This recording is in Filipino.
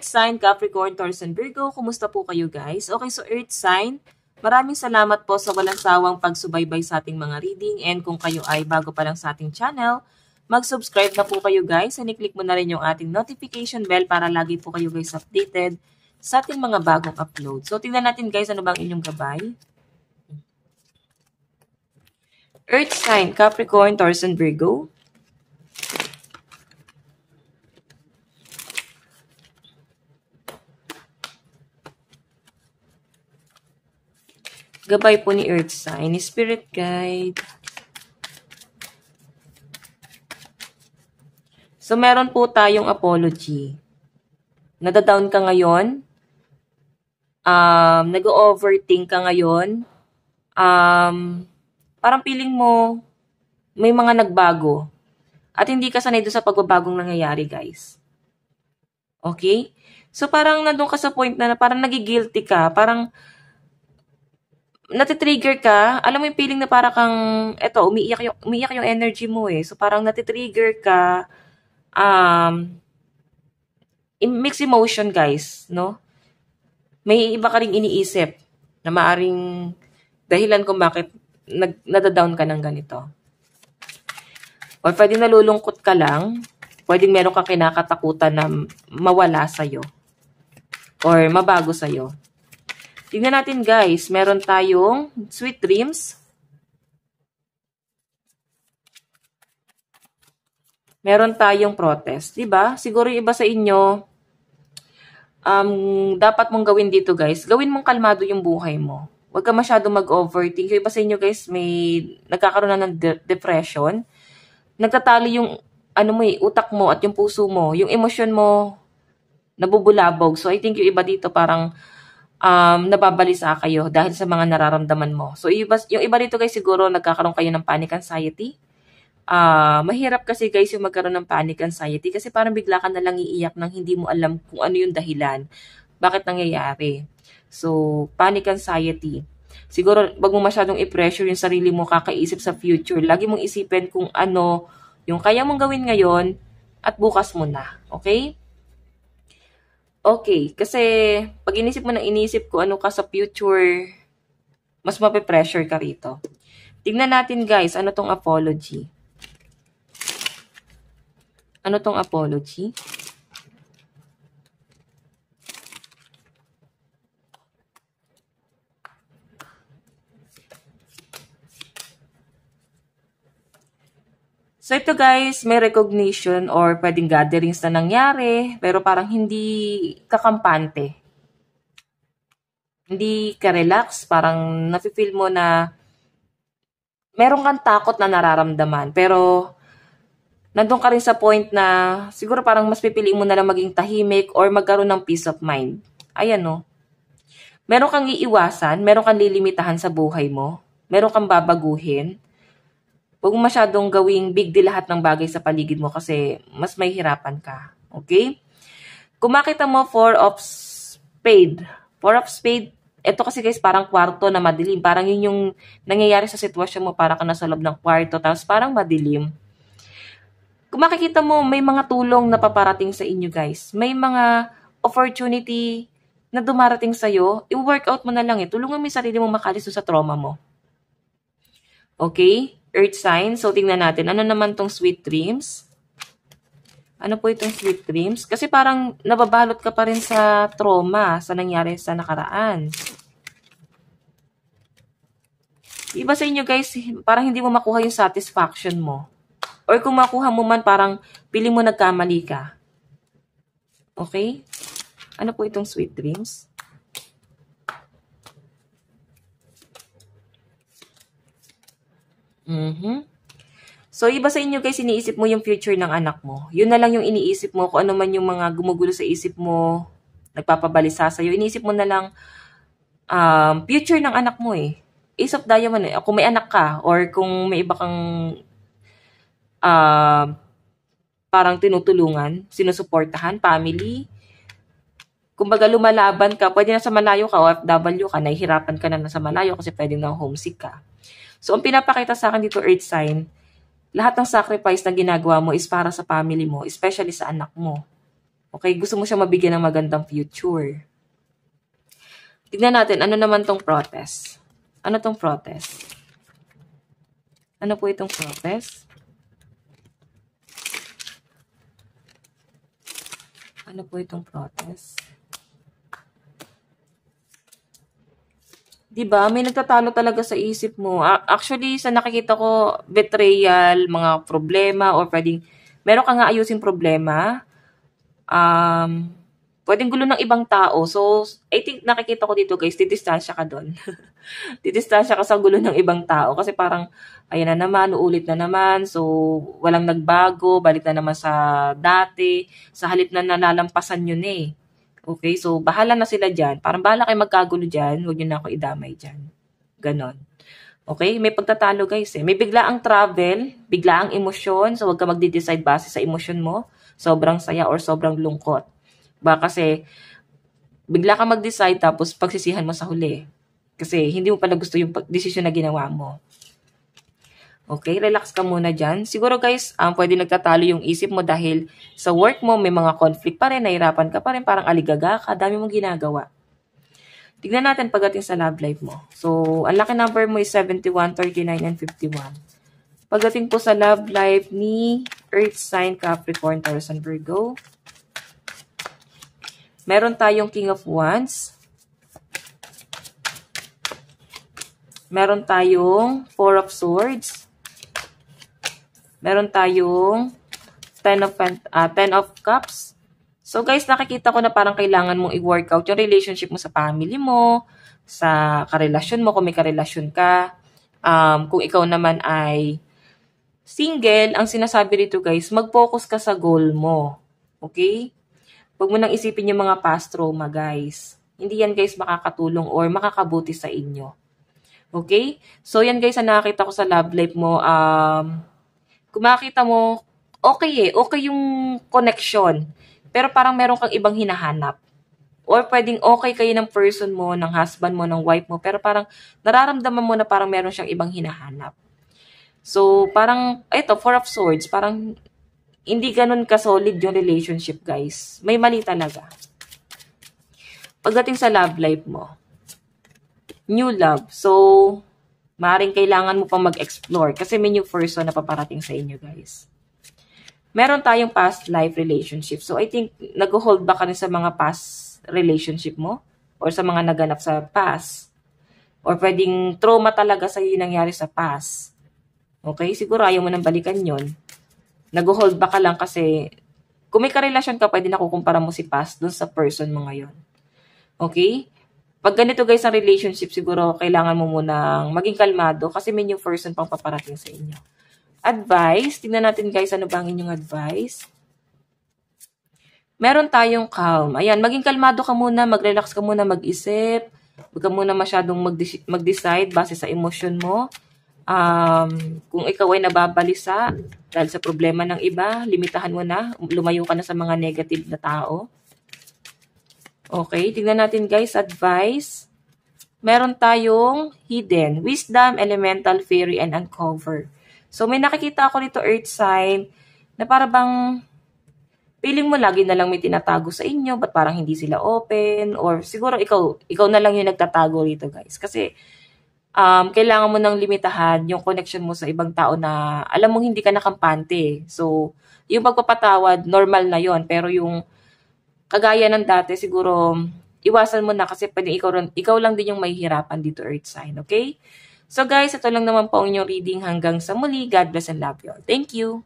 sign, Capricorn, Taurus, and Virgo, kumusta po kayo guys? Okay, so Earth sign, maraming salamat po sa walang sawang pagsubaybay sa ating mga reading, and kung kayo ay bago pa lang sa ating channel, mag-subscribe na po kayo guys, and i-click mo na rin yung ating notification bell para lagi po kayo guys updated sa ating mga bagong upload. So tingnan natin guys, ano bang inyong gabay? Earth sign, Capricorn, Taurus, and Virgo. Gabay po ni Earth sign, ni Spirit Guide. So, meron po tayong apology. Nadadown ka ngayon. Nag-overthink ka ngayon. Parang feeling mo, may mga nagbago. At hindi ka sanay doon sa pagbabagong nangyayari, guys. Okay? So, parang nandun ka sa point na parang nagigilty ka. Parang natitrigger ka, alam mo yung feeling na parang kang, umiiyak yung energy mo eh. So, parang natitrigger ka, mixed emotion guys, no? May iba ka ring iniisip na maaring dahilan kung bakit nadadown ka ng ganito. Or pwedeng nalulungkot ka lang, pwedeng meron kang kinakatakutan na mawala sa'yo. Or mabago sa'yo. Tingnan natin guys, meron tayong sweet dreams. Meron tayong protest, 'di ba? Siguro yung iba sa inyo dapat mong gawin dito guys. Gawin mong kalmado yung buhay mo. Huwag ka masyadong mag-overthink. Yung iba sa inyo guys, may nagkakaroon na ng depression. Nagtatali yung utak mo at yung puso mo, yung emosyon mo nabubulabog. So I think yung iba dito parang nababalisa kayo dahil sa mga nararamdaman mo. So, yung iba dito guys, siguro nagkakaroon kayo ng panic anxiety. Mahirap kasi guys yung magkaroon ng panic anxiety kasi parang bigla ka na lang iiyak nang hindi mo alam kung ano yung dahilan. Bakit nangyayari? So, panic anxiety. Siguro, wag mo masyadong i-pressure yung sarili mo kakaisip sa future. Lagi mong isipin kung ano yung kaya mong gawin ngayon at bukas mo na. Okay? Okay, kasi pag inisip mo kung ano ka sa future, mas mape-pressure ka rito. Tingnan natin guys, ano tong apology? Ano tong apology? So ito guys, may recognition or pwedeng gatherings na nangyari, pero parang hindi kakampante. Hindi ka relax, parang nafe-feel mo na meron kang takot na nararamdaman. Pero nandun ka rin sa point na siguro parang mas pipiliin mo na lang maging tahimik or magkaroon ng peace of mind. Ayan no. Meron kang iiwasan, meron kang lilimitahan sa buhay mo, meron kang babaguhin. Huwag mo masyadong gawing big deal lahat ng bagay sa paligid mo kasi mas may hirapan ka. Okay? Kung makita mo 4 of spade. 4 of spade, ito kasi guys parang kwarto na madilim. Parang yun yung nangyayari sa sitwasyon mo, para ka nasa loob ng kwarto tapos parang madilim. Kung makikita mo, may mga tulong na paparating sa inyo guys. May mga opportunity na dumarating sa'yo. I-workout mo na lang eh. Tulungan mo yung sarili mo makalis sa trauma mo. Okay? Earth sign. So, tingnan natin. Ano naman tong sweet dreams? Ano po itong sweet dreams? Kasi parang nababalot ka pa rin sa trauma sa nangyari sa nakaraan. Iba sa inyo guys, parang hindi mo makuha yung satisfaction mo. Or kung makuha mo man, parang pili mo nagkamali ka. Okay? Ano po itong sweet dreams? So, iba sa inyo guys, iniisip mo yung future ng anak mo. Yun na lang yung iniisip mo, kung ano man yung mga gumugulo sa isip mo, nagpapabalisa sa'yo. Iniisip mo na lang future ng anak mo eh. Ace of Diamond eh. Kung may anak ka, or kung may iba kang parang tinutulungan, sinusuportahan, family. Kumbaga lumalaban ka, pwede na sa malayo ka, OFW ka, nahihirapan ka na sa malayo kasi pwede na homesick ka. So, ang pinapakita sa akin dito, Earth sign, lahat ng sacrifice na ginagawa mo is para sa family mo, especially sa anak mo. Okay, gusto mo siya mabigyan ng magandang future. Tignan natin, ano naman tong protest? Ano tong protest? Ano po itong protest? Ano po itong protest? Diba? May nagtatalo talaga sa isip mo. Actually, sa nakikita ko, betrayal, mga problema, or meron ka nga ayusing problema, pwedeng gulo ng ibang tao. So, I think nakikita ko dito guys, didistansya ka doon. Didistansya ka sa gulo ng ibang tao. Kasi parang, ayan na naman, uulit na naman. So, walang nagbago, balik na naman sa dati. Sa halip na nalalampasan yun eh. Okay, so bahala na sila dyan. Parang bahala kayo magkagulo dyan. Huwag nyo na ako idamay dyan. Ganon. Okay, may pagtatalo guys eh. May biglaang travel, biglaang emosyon. So huwag ka magde-decide base sa emosyon mo. Sobrang saya or sobrang lungkot. Baka kasi bigla ka mag-decide tapos pagsisihan mo sa huli. Kasi hindi mo pala gusto yung desisyon na ginawa mo. Okay, relax ka muna dyan. Siguro guys, pwede nagtatalo yung isip mo dahil sa work mo, may mga conflict pa rin, nahirapan ka pa rin, parang aligaga ka, dami mong ginagawa. Tignan natin pagdating sa love life mo. So, ang lucky number mo is 71, 39, and 51. Pagdating po sa love life ni Earth sign, Capricorn, Taurus, and Virgo, meron tayong King of Wands. Meron tayong Four of Swords. Meron tayong 10 of Cups. So guys, nakikita ko na parang kailangan mong i-workout yung relationship mo sa family mo, sa karelasyon mo, kung may karelasyon ka. Kung ikaw naman ay single, ang sinasabi rito guys, mag-focus ka sa goal mo. Okay? Huwag mo nang isipin yung mga past trauma guys. Hindi yan guys makakatulong or makakabuti sa inyo. Okay? So yan guys, ang nakakita ko sa love life mo, kung makikita mo, okay yung connection. Pero parang meron kang ibang hinahanap. Or pwedeng okay kayo ng person mo, ng husband mo, ng wife mo, pero parang nararamdaman mo na parang meron siyang ibang hinahanap. So, parang, ito, Four of Swords, parang hindi ganun ka-solid yung relationship, guys. May mali talaga. Pagdating sa love life mo, new love. So, maaaring kailangan mo pang mag-explore kasi may new person na paparating sa inyo, guys. Meron tayong past life relationship. So, I think, nag-hold back ka rin sa mga past relationship mo or sa mga naganap sa past. Or pwedeng trauma talaga sa yung nangyari sa past. Okay? Siguro ayaw mo nang balikan yon. Nag-hold back ka lang kasi kung may karelasyon ka, pwede nakukumpara mo si past dun sa person mo ngayon. Okay? Pag ganito guys ang relationship, siguro kailangan mo munang maging kalmado kasi may new person pang paparating sa inyo. Advice. Tingnan natin guys, ano ba ang inyong advice? Meron tayong calm. Ayan, maging kalmado ka muna, mag-relax ka muna, mag-isip. Huwag ka muna masyadong mag-decide base sa emosyon mo. Kung ikaw ay nababalisa dahil sa problema ng iba, limitahan mo na. Lumayo ka na sa mga negative na tao. Okay, tignan natin guys, advice. Meron tayong hidden, wisdom, elemental, fairy, and uncover. So, may nakikita ako dito, earth sign, na para bang feeling mo lagi na lang may tinatago sa inyo, but parang hindi sila open, or siguro ikaw na lang yung nagtatago dito guys. Kasi, kailangan mo nang limitahan yung connection mo sa ibang tao na alam mong hindi ka nakampante. So, yung pagpapatawad, normal na yon. Pero yung kagaya ng dati, siguro, iwasan mo na kasi pwede ikaw lang din yung mahihirapan dito, earth sign, okay? So guys, ito lang naman po ang inyong reading hanggang sa muli. God bless and love you all. Thank you!